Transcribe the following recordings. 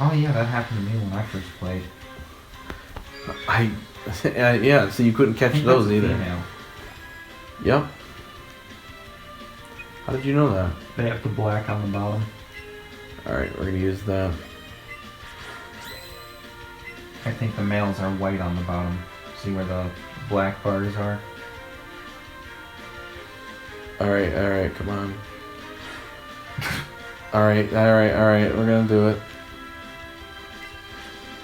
Oh yeah, that happened to me when I first played. Yeah, so you couldn't catch those either. Female. Yep. How did you know that? They have the black on the bottom. Alright, we're gonna use that. I think the males are white on the bottom. See where the black bars are? Alright, come on. Alright, we're gonna do it.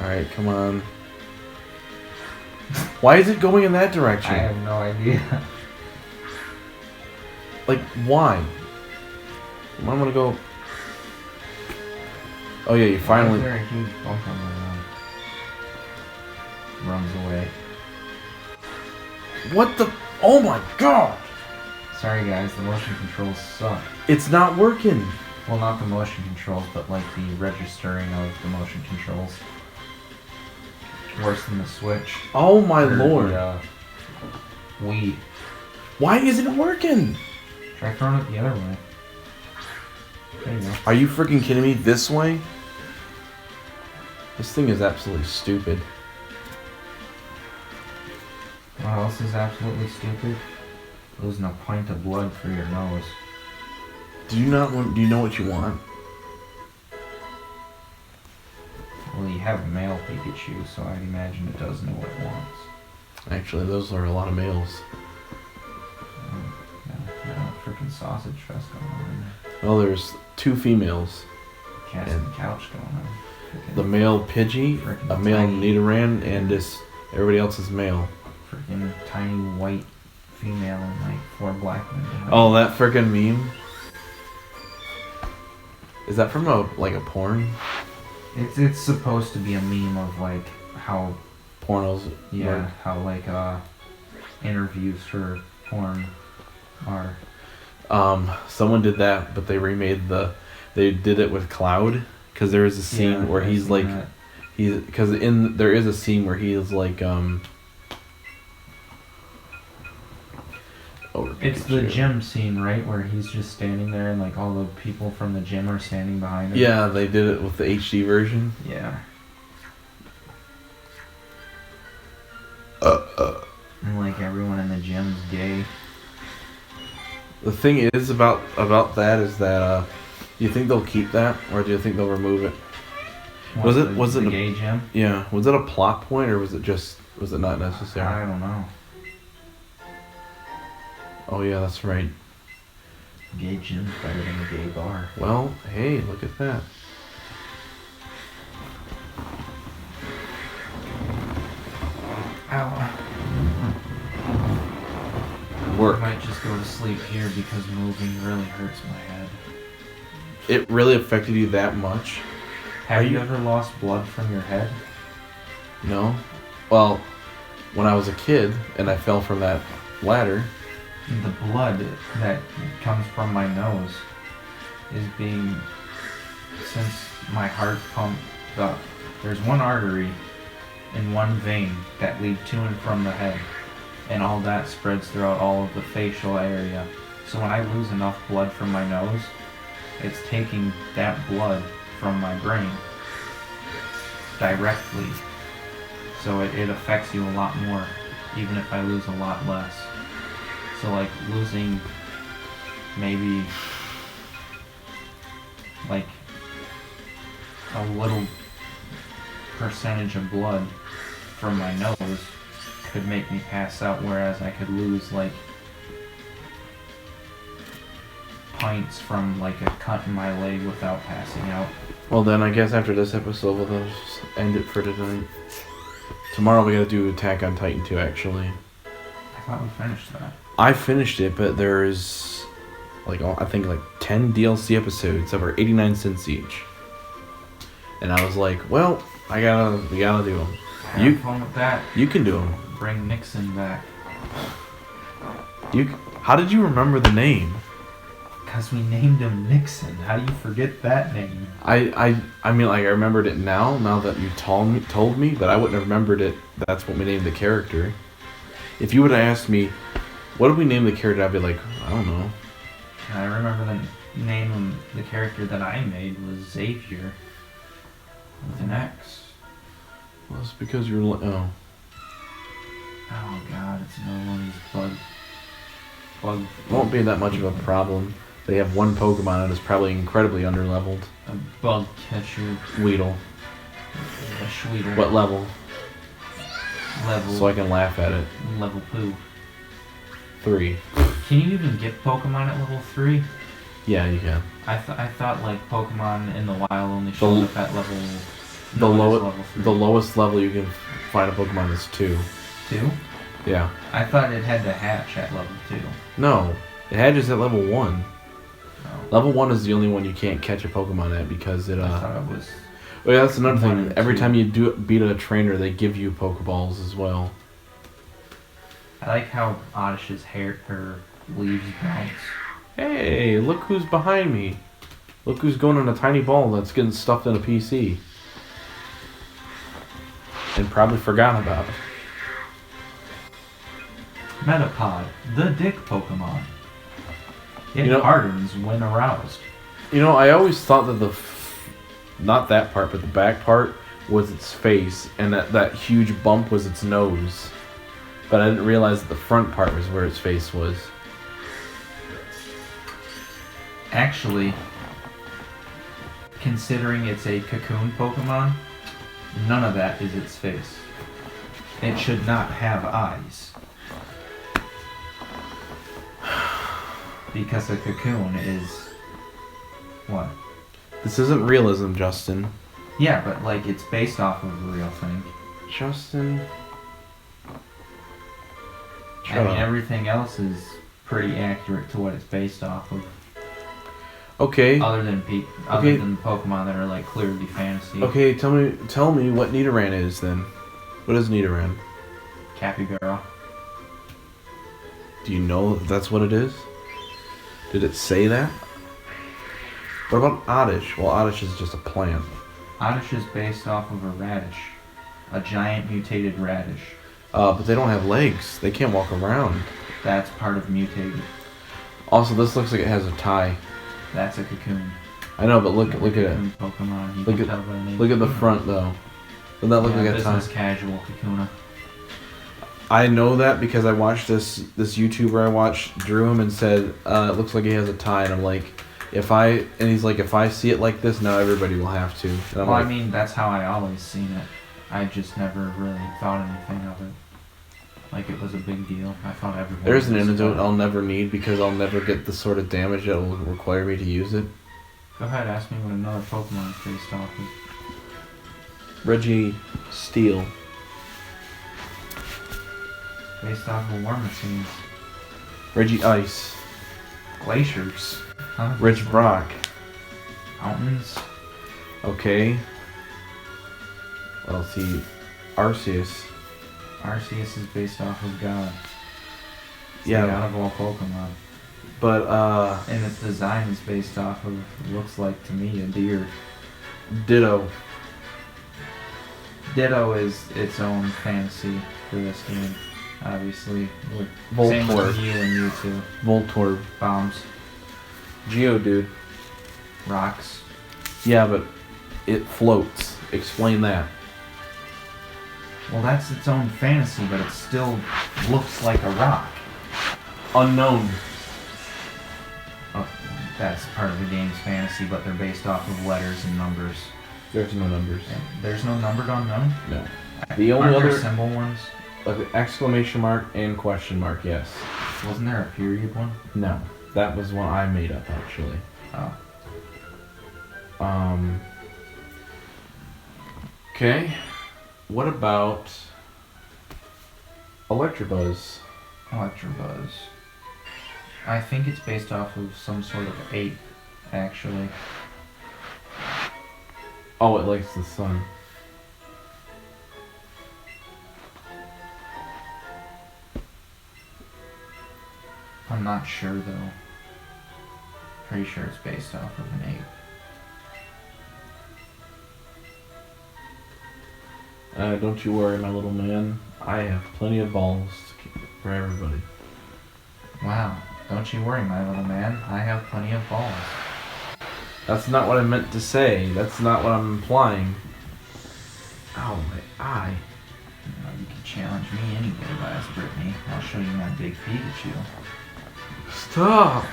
Alright, come on. Why is it going in that direction? I have no idea. Like, why? I'm gonna go... Oh yeah, you finally... Why is there a huge bump on my arm? Runs away. What the... Oh my god! Sorry guys, the motion controls suck. It's not working. Well, not the motion controls, but like the registering of the motion controls. Worse than the Switch. Oh my Or lord. The, Wii. Why isn't it working? Try throwing it the other way. There you go. Are you freaking kidding me? This way? This thing is absolutely stupid. What else is absolutely stupid? Losing a pint of blood for your nose. Do you know what you want? Well, you have a male Pikachu, so I'd imagine it does know what it wants. Actually, those are a lot of males. Yeah, freaking sausage fest going on. Well, there's 2 females. Cast And the couch going on. Frickin' The male Pidgey, Freaking a male tiny. Nidoran, and everybody else is male. freaking tiny white female and like 4 black men. Oh, that freaking meme? Is that from a porn? It's supposed to be a meme of like how Pornos? yeah how like interviews for porn are. Someone did that, but they remade they did it with Cloud, because there is a scene where I've he's seen like, that. there is a scene where he is like, It's the gym scene, right, where he's just standing there and like all the people from the gym are standing behind him. Yeah, they did it with the HD version. Yeah. And like everyone in the gym's gay. The thing is about that is that, do you think they'll keep that, or do you think they'll remove it? Was it the a gay gym? Yeah, was it a plot point, or was it not necessary? I don't know. Oh yeah, that's right. Gay gym's better than a gay bar. Well, hey, look at that. Ow. Work. I might just go to sleep here because moving really hurts my head. It really affected you that much? Have you ever lost blood from your head? No. Well, when I was a kid and I fell from that ladder. The blood that comes from my nose is being, since my heart pumped up, there's one artery in one vein that lead to and from the head, and all that spreads throughout all of the facial area. So when I lose enough blood from my nose, it's taking that blood from my brain directly. So it affects you a lot more, even if I lose a lot less. So like losing maybe like a little percentage of blood from my nose could make me pass out, whereas I could lose like pints from like a cut in my leg without passing out. Well then, I guess after this episode, we'll just end it for tonight. Tomorrow we gotta do Attack on Titan 2, actually. I thought we finished that. I finished it, but there's I think 10 DLC episodes that were 89 cents each. And I was like, well, we gotta do them. Have fun with that. You can do them. Bring Nixon back. How did you remember the name? Because we named him Nixon. How do you forget that name? I mean, I remembered it now that you told me, but I wouldn't have remembered it. That's what we named the character. If you would have asked me, what did we name the character? I'd be like, I don't know. I remember the name of the character that I made was Xavier. with an X. Well, it's because you're. Oh. Oh god, it's another one of these bug. It won't be that much of a problem. They have one Pokemon that is probably incredibly underleveled. A bug catcher. Weedle. A Schweeter. What level? Level. So I can laugh at it. Level poo. 3. Can you even get Pokemon at level 3? Yeah, you can. I thought like Pokemon in the wild only showed up at level. The 3. the lowest level you can find a Pokemon is 2. 2? Yeah. I thought it had to hatch at level 2. No, it hatches at level 1. Oh. Level 1 is the only one you can't catch a Pokemon at because it. I thought it was. Oh yeah, that's another 1 thing. and Every 2. time you beat a trainer, they give you Pokeballs as well. I like how Oddish's her leaves bounce. Hey, look who's behind me. Look who's going on a tiny ball that's getting stuffed in a PC. And probably forgot about it. Metapod, the dick Pokemon. It You know- hardens when aroused. You know, I always thought that not that part, but the back part was its face, and that huge bump was its nose. But I didn't realize that the front part was where its face was. Actually, considering it's a cocoon Pokemon, none of that is its face. It should not have eyes. Because a cocoon is... what? This isn't realism, Justin. Yeah, but like it's based off of a real thing. Justin. I mean, everything else is pretty accurate to what it's based off of. Okay. Other than Pokemon that are like clearly fantasy. Okay, tell me what Nidoran is then. What is Nidoran? Capybara. Do you know if that's what it is? Did it say that? What about Oddish? Well, Oddish is just a plant. Oddish is based off of a radish. A giant mutated radish. But they don't have legs. They can't walk around. That's part of mutated. Also, this looks like it has a tie. That's a cocoon. I know, but look at it. Cocoon Pokemon. You Look can at tell by the name. look at the front though. Doesn't that look like a tie? Business casual Kakuna. I know that because I watched this YouTuber I watched drew him and said it looks like he has a tie, and I'm like, if I see it like this, now everybody will have to. And I'm Well, like, I mean, that's how I always seen it. I just never really thought anything of it. Like it was a big deal. I thought everyone. there's an was antidote about it. I'll never need because I'll never get the sort of damage that will require me to use it. Go ahead, ask me what another Pokemon is based off of. Reggie Steel. Based off of war machines. Reggie Ice. Glaciers. Huh? Rich Brock. Mountains. Okay. Well, see, Arceus. Arceus is based off of God. It's Yeah. the god of all Pokemon. But, And its design is based off of, looks like to me, a deer. Ditto. Ditto is its own fantasy for this game, obviously. Same Voltorb. with you and Mewtwo. Voltorb. Bombs, Geodude. rocks. Yeah, but it floats. Explain that. Well, that's its own fantasy, but it still looks like a rock. Unknown. Oh, that's part of the game's fantasy, but they're based off of letters and numbers. There's no numbers. And there's no numbered unknown? No. The only Aren't there other symbol ones? like exclamation mark and question mark. Yes. Wasn't there a period one? No. That was one I made up actually. Oh. Okay. What about Electabuzz? Electabuzz. I think it's based off of some sort of ape, actually. Oh, it likes the sun. I'm not sure though. Pretty sure it's based off of an ape. Don't you worry, my little man. I have plenty of balls to keep for everybody. Wow, don't you worry, my little man. I have plenty of balls. That's not what I meant to say. That's not what I'm implying. Ow, my eye. You can challenge me any day, last Brittany. I'll show you my big Pikachu. Stop!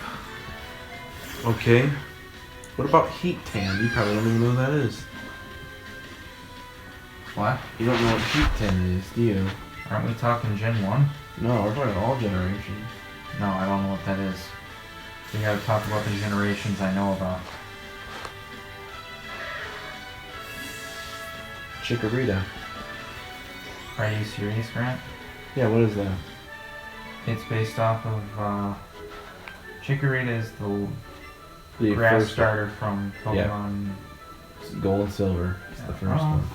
Okay. What about Heat Tan? You probably don't even know who that is. What? You don't know what Heat Tan is, do you? Aren't we talking Gen 1? No, we're talking all generations. No, I don't know what that is. We gotta talk about the generations I know about. Chikorita. Are you serious, Grant? Yeah, what is that? It's based off of, Chikorita is The grass first starter from Pokemon. Gold and Silver. It's the first Oh. one.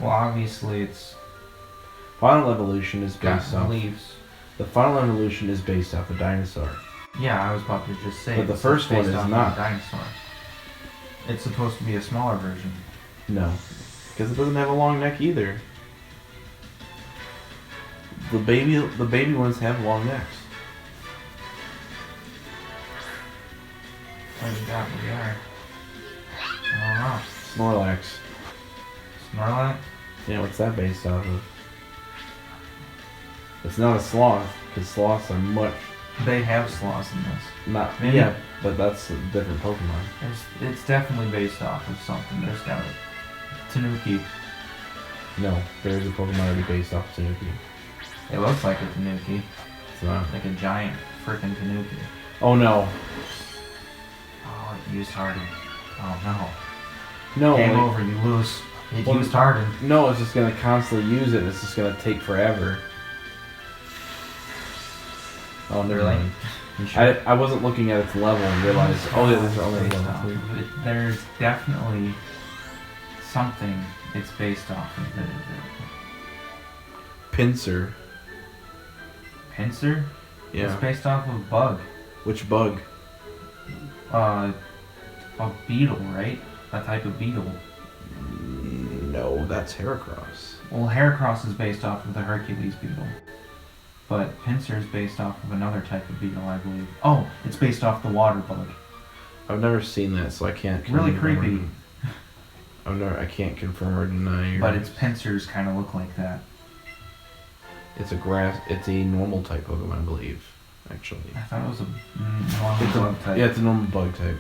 Well, obviously it's Final Evolution is got based off. leaves. The Final Evolution is based off a dinosaur. Yeah, I was about to just say. But the it's first one based is off of not. a dinosaur. It's supposed to be a smaller version. No, because it doesn't have a long neck either. The baby ones have long necks. What do you got? What do you are? I don't know. Snorlax. Snorlax? Yeah, what's that based off of? It's not a sloth, because sloths are much They have sloths in this. not. Maybe. Yeah, but that's a different Pokemon. It's definitely based off of something. There's got a Tanuki. No, there's a Pokemon already based off of Tanuki. It looks like a Tanuki. It's not. Like a giant freaking Tanuki. Oh no. Oh, it used Harden. Oh No. no. Game like- over, you lose. It Well, used Harden. No, it's just gonna constantly use it. It's just gonna take forever. Oh, never Really? mind. You sure? I wasn't looking at its level and realized. Oh, yeah, these are only Based level off 3. of it. There's definitely something it's based off of. The Pinsir. Pinsir? Yeah. It's based off of Bug. Which bug? A beetle, right? A type of beetle. No, that's Heracross. Well, Heracross is based off of the Hercules beetle. But Pinsir is based off of another type of beetle, I believe. Oh, it's based off the water bug. I've never seen that, so I can't. Really confirm creepy. I can't confirm or deny. But its pincers kind of look like that. It's a normal type Pokemon, I believe. Actually. I thought it was a normal It's a, bug type. yeah, it's a normal bug type.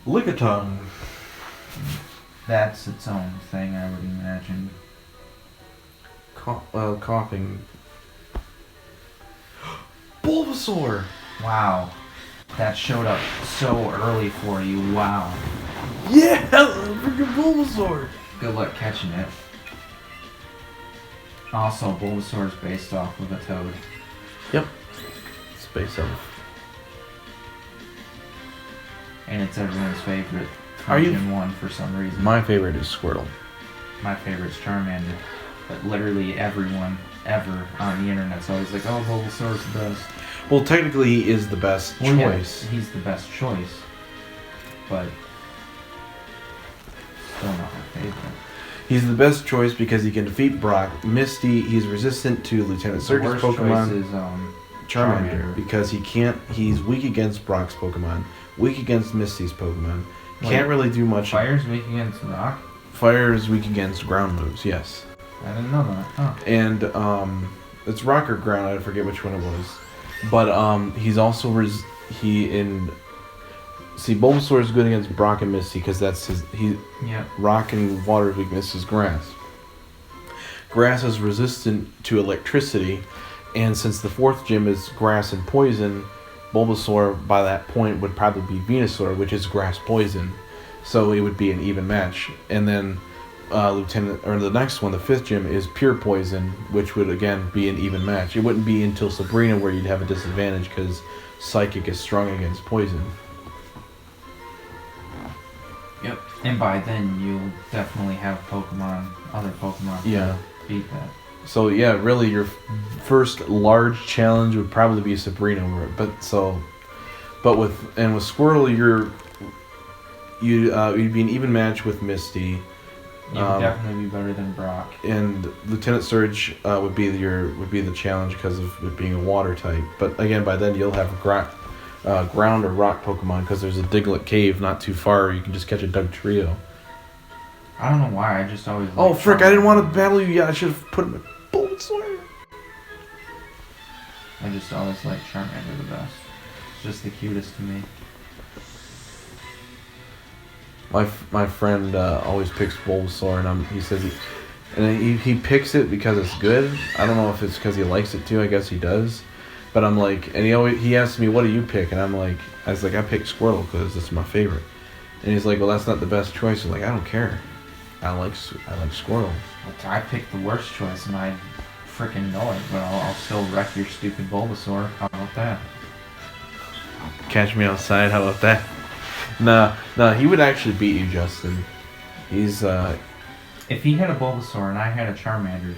Lickitung. That's its own thing, I would imagine. Coughing. Bulbasaur! Wow. That showed up so early for you. Wow. Yeah! Freaking Bulbasaur! Good luck catching it. Also, Bulbasaur is based off of a toad. Yep. Space Elf. And it's everyone's favorite Are from you- Gen 1 for some reason. My favorite is Squirtle. My favorite's Charmander. But literally everyone ever on the internet's always like, oh, Bulbasaur's the best. Well, technically, he is the best Well, yeah, choice. he's the best choice. But still not my favorite. He's the best choice because he can defeat Brock. Misty, he's resistant to Lieutenant The Surge's worst Pokemon. choice is Charmander, because he's weak against Brock's Pokemon, weak against Misty's Pokemon, can't really do much. Fire's weak against rock? Fire is weak against ground moves, yes. I didn't know that. Huh. And it's rock or ground, I forget which one it was. But he's also Bulbasaur is good against Brock and Misty because that's Yeah. rock and water weakness is grass. Grass is resistant to electricity, and since the fourth gym is grass and poison, Bulbasaur by that point would probably be Venusaur, which is grass poison. So it would be an even match. And then the next one, the fifth gym, is pure poison, which would again be an even match. It wouldn't be until Sabrina where you'd have a disadvantage because Psychic is strong against poison. Yep. And by then, you'll definitely have other Pokemon Yeah. to beat that. So yeah, really your first large challenge would probably be Sabrina, but with Squirtle you'd be an even match with Misty. You would definitely be better than Brock. And Lieutenant Surge would be the challenge because of it being a water type. But again, by then you'll have ground or rock Pokemon because there's a Diglett cave not too far. You can just catch a Dugtrio. I don't know why. I just always. Oh frick! I didn't want to battle you yet. I should have put him in Bulbasaur. I just always like Charmander the best. It's just the cutest to me. My friend always picks Bulbasaur, and he says he picks it because it's good. I don't know if it's because he likes it too. I guess he does. But I'm like, and he asks me, "What do you pick?" And I picked Squirtle because it's my favorite. And he's like, "Well, that's not the best choice." I'm like, I don't care. I like Squirtle. I picked the worst choice, and I freaking know it. But I'll still wreck your stupid Bulbasaur. How about that? Catch me outside. How about that? Nah, he would actually beat you, Justin. He's If he had a Bulbasaur and I had a Charmander,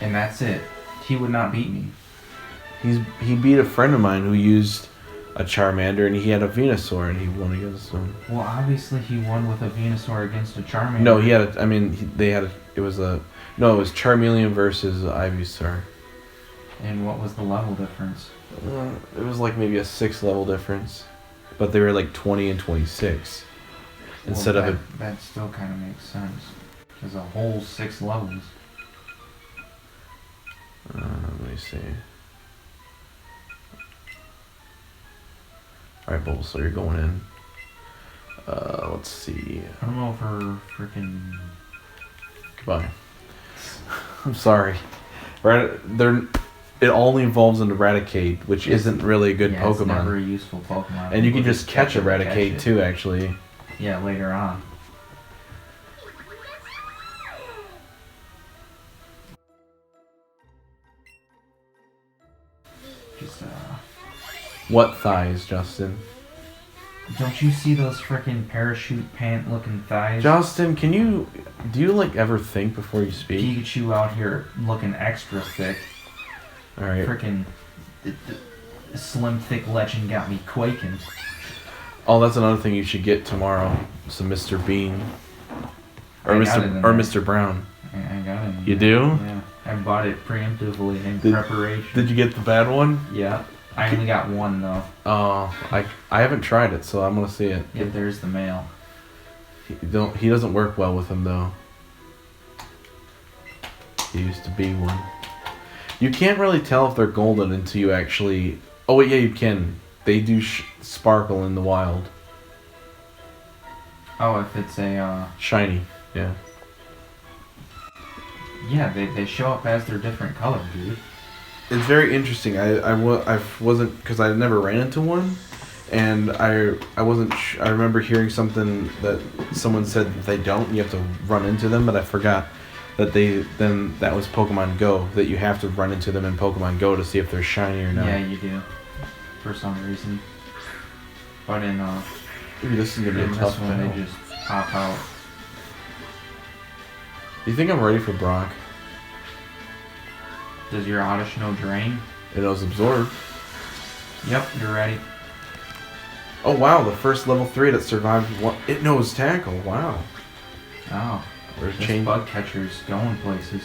and that's it, he would not beat me. He beat a friend of mine who used a Charmander and he had a Venusaur and he won against him. Well, obviously he won with a Venusaur against a Charmander. No, he had it was Charmeleon versus Ivysaur. And what was the level difference? It was like maybe a 6 level difference. But they were like 20 and 26. Instead of it. That still kind of makes sense. There's a whole 6 levels. Let me see. Alright, Bulbasaur, you're going in. Let's see. I don't know if her freaking. Goodbye. I'm sorry. It only evolves into Raticate, which isn't really a good Pokemon. It's never a useful Pokemon. And you can just catch a Raticate too, actually. Yeah, later on. Just What thighs, Justin? Don't you see those freaking parachute pant looking thighs? Justin, do you ever think before you speak? Pikachu out here looking extra thick. Alright. Freaking slim thick legend got me quaking. Oh, that's another thing you should get tomorrow. Some Mr. Bean. Or Mr. Brown. I got it. You do? Yeah. I bought it preemptively in preparation. Did you get the bad one? Yeah. I only got one though. Oh, I haven't tried it, so I'm gonna see it. Yeah, there's the mail. He doesn't work well with them though. He used to be one. You can't really tell if they're golden until you actually. Oh wait, yeah, you can. They do sparkle in the wild. Oh, if it's a shiny, yeah. Yeah, they show up as their different color, dude. It's very interesting. I wasn't, because I never ran into one, and I wasn't. I remember hearing something that someone said that they don't. You have to run into them, but I forgot that that was Pokemon Go, that you have to run into them in Pokemon Go to see if they're shiny or not. Yeah, you do, for some reason. But in Maybe this is gonna be a tough one, they just pop out. Do you think I'm ready for Brock? Does your Oddish know Drain? It knows Absorb. Yep, you're ready. Oh wow, the first level 3 that survived one. It knows Tackle. Wow. Oh. This bug catcher's going places.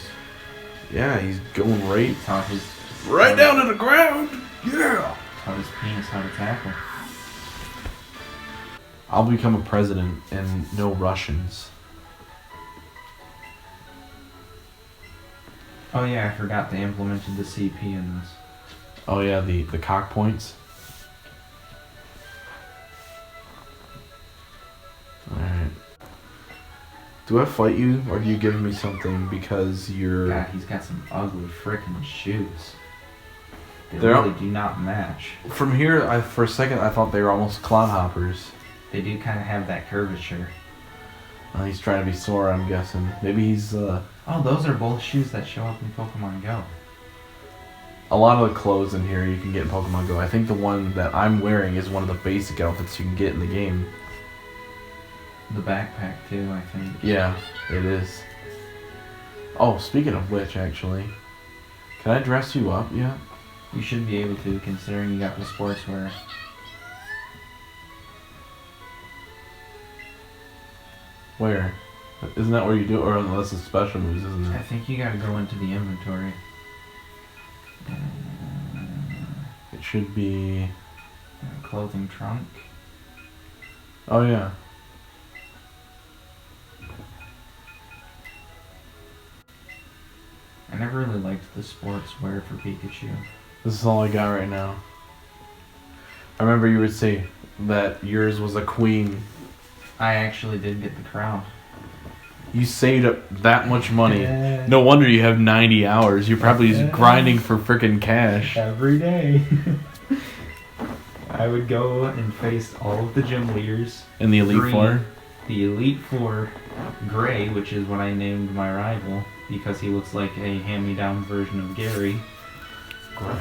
Yeah, he's going right. Taught his right down to the ground. Yeah. Taught his penis how to tackle. I'll become a president and no Russians. Oh yeah, I forgot they implemented the CP in this. Oh yeah, the cock points. Alright. Do I fight you, or do you give me something because you're... God, he's got some ugly freaking shoes. They really do not match. From here, for a second, I thought they were almost clodhoppers. They do kind of have that curvature. He's trying to be Sora, I'm guessing. Maybe he's... Oh, those are both shoes that show up in Pokemon Go. A lot of the clothes in here you can get in Pokemon Go. I think the one that I'm wearing is one of the basic outfits you can get in the game. The backpack too, I think. Yeah, it is. Oh, speaking of which, actually, can I dress you up yet? You should be able to, considering you got the sportswear. Where? Isn't that where you do it? Or unless it's special moves, isn't it? I think you gotta go into the inventory. It should be... Clothing trunk. Oh yeah. I never really liked the sportswear for Pikachu. This is all I got right now. I remember you would say that yours was a queen. I actually did get the crown. You saved up that much money. No wonder you have 90 hours. You're probably grinding for frickin' cash. Every day. I would go and face all of the gym leaders. In the Elite Green, Four? The Elite Four, Gray, which is what I named my rival because he looks like a hand-me-down version of Gary. Gray.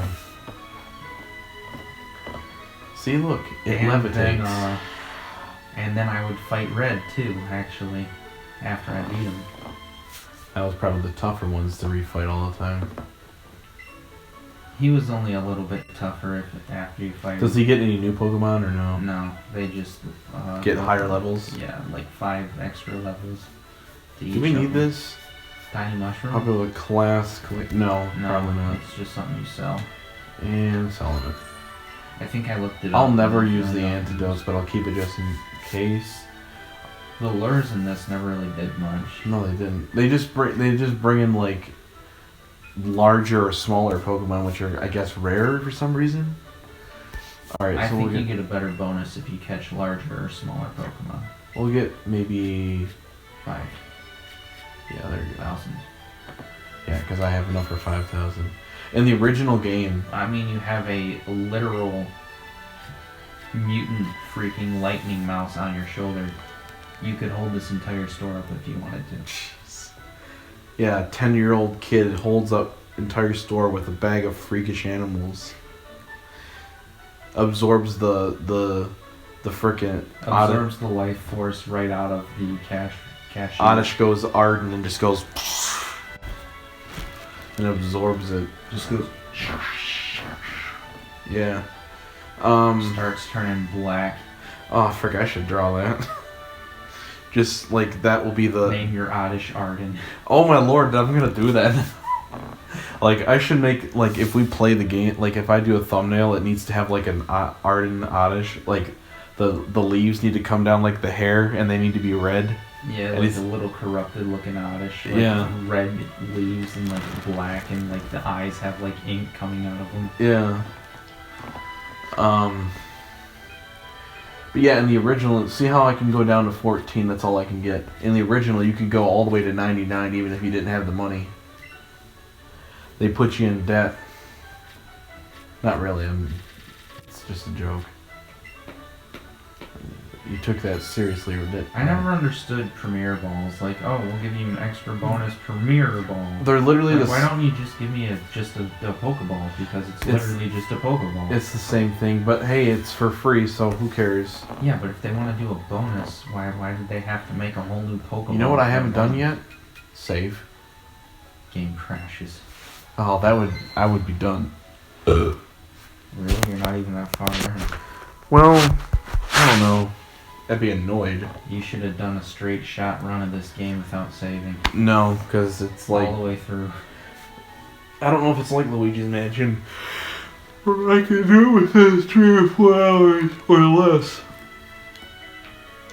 See, look, it and levitates. And then I would fight Red too, actually, after I beat him. That was probably the tougher ones to refight all the time. He was only a little bit tougher after you fight him. Does he get any new Pokemon or no? No, they just... Get higher levels? Yeah, like 5 extra levels. Do we need this? Tiny Mushroom? Popular class... No, probably not. It's just something you sell. And selling it. I think I looked it up. I'll never use the antidotes, but I'll keep it just in case. The lures in this never really did much. No, they didn't. They just bring in like larger or smaller Pokemon, which are, I guess, rarer for some reason. Alright, so I think you get a better bonus if you catch larger or smaller Pokemon. We'll get maybe 5. Yeah, there you go. 1,000. Yeah, because I have enough for 5,000. In the original game... I mean, you have a literal mutant freaking lightning mouse on your shoulder. You could hold this entire store up if you wanted to. Jeez. Yeah, a 10-year-old kid holds up entire store with a bag of freakish animals. Absorbs the frickin' Absorbs the life force right out of the cashier. Oddish goes Arden and just goes and absorbs it. Just goes. Yeah. Starts turning black. Oh, I forgot I should draw that. Just like that will be the name your Oddish Arden. Oh my lord, I'm gonna do that. Like I should make like if we play the game, like if I do a thumbnail, it needs to have like an Arden Oddish, like the leaves need to come down like the hair and they need to be red. Yeah, and like a little corrupted looking Oddish. Like yeah. Red leaves and like black and like the eyes have like ink coming out of them. Yeah. But yeah, in the original, see how I can go down to 14, that's all I can get. In the original, you could go all the way to 99 even if you didn't have the money. They put you in debt. Not really, it's just a joke. You took that seriously, or did? I never understood Premier Balls. Like, oh, we'll give you an extra bonus Premier Ball. They're literally like, why don't you just give me just a Pokeball? Because it's literally just a Pokeball. It's the same thing, but hey, it's for free, so who cares? Yeah, but if they want to do a bonus, why did they have to make a whole new Pokeball? You know what I haven't done yet? Save. Game crashes. Oh, I would be done. Really? You're not even that far in. Well, I don't know. I'd be annoyed. You should have done a straight shot run of this game without saving. No, because it's like... all the way through. I don't know if it's like Luigi's Mansion, where I can do it within 3 or 4 hours or less.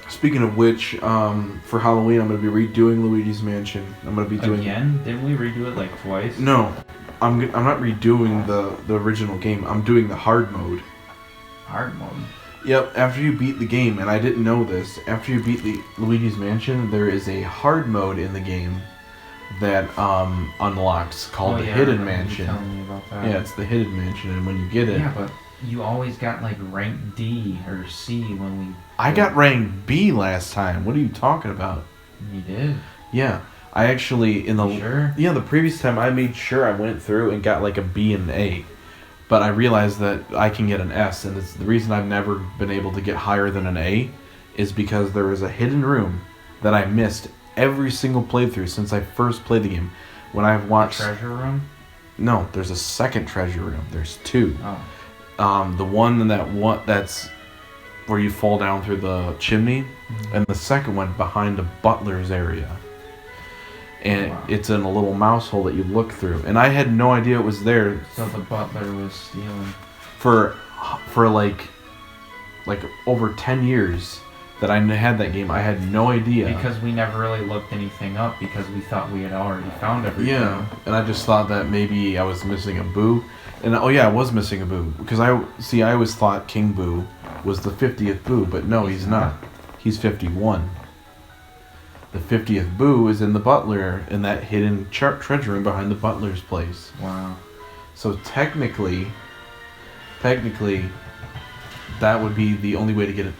Speaking of which, for Halloween I'm going to be redoing Luigi's Mansion. I'm going to be doing... Again? Didn't we redo it like twice? No. I'm not redoing the original game. I'm doing the hard mode. Hard mode? Yep, after you beat the game, and I didn't know this, after you beat the Luigi's Mansion, there is a hard mode in the game that unlocks called the Hidden Mansion. Telling me about that. Yeah, it's the Hidden Mansion, and when you get it... Yeah, but you always got like rank D or C when we... I got rank B last time. What are you talking about? You did? Yeah. I actually, in the... Sure? Yeah, the previous time I made sure I went through and got like a B and an A. But I realized that I can get an S, and it's the reason I've never been able to get higher than an A is because there is a hidden room that I missed every single playthrough since I first played the game. When I've watched... The treasure room? No, there's a second treasure room. There's 2. Oh. The one that's where you fall down through the chimney, and the second one behind the butler's area. And it's in a little mouse hole that you look through. And I had no idea it was there. So the butler was stealing. For like like over 10 years that I had that game. I had no idea. Because we never really looked anything up because we thought we had already found everything. Yeah, and I just thought that maybe I was missing a Boo. And oh yeah, I was missing a Boo. Because I always thought King Boo was the 50th Boo, but no, he's not. He's 51. The 50th Boo is in the butler, in that hidden treasure room behind the butler's place. Wow. So technically, that would be the only way to get it.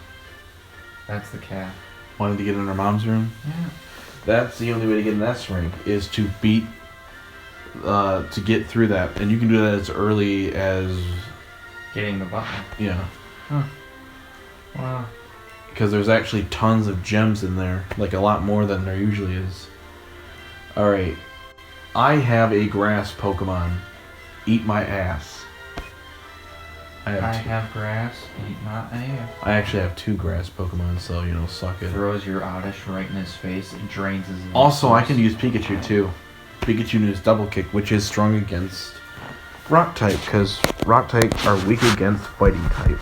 That's the cat. Wanted to get in her mom's room? Yeah. That's the only way to get in S rank, is to beat, to get through that. And you can do that as early as... Getting the button. Yeah. Huh. Wow. Because there's actually tons of gems in there. Like, a lot more than there usually is. Alright. I have a grass Pokemon. Eat my ass. I have grass. Eat my ass. I actually have 2 grass Pokemon, so, suck it. Throws your Oddish right in his face and drains his... Also, I can use Pikachu, too. Pikachu knows Double Kick, which is strong against Rock type, because Rock type are weak against Fighting type.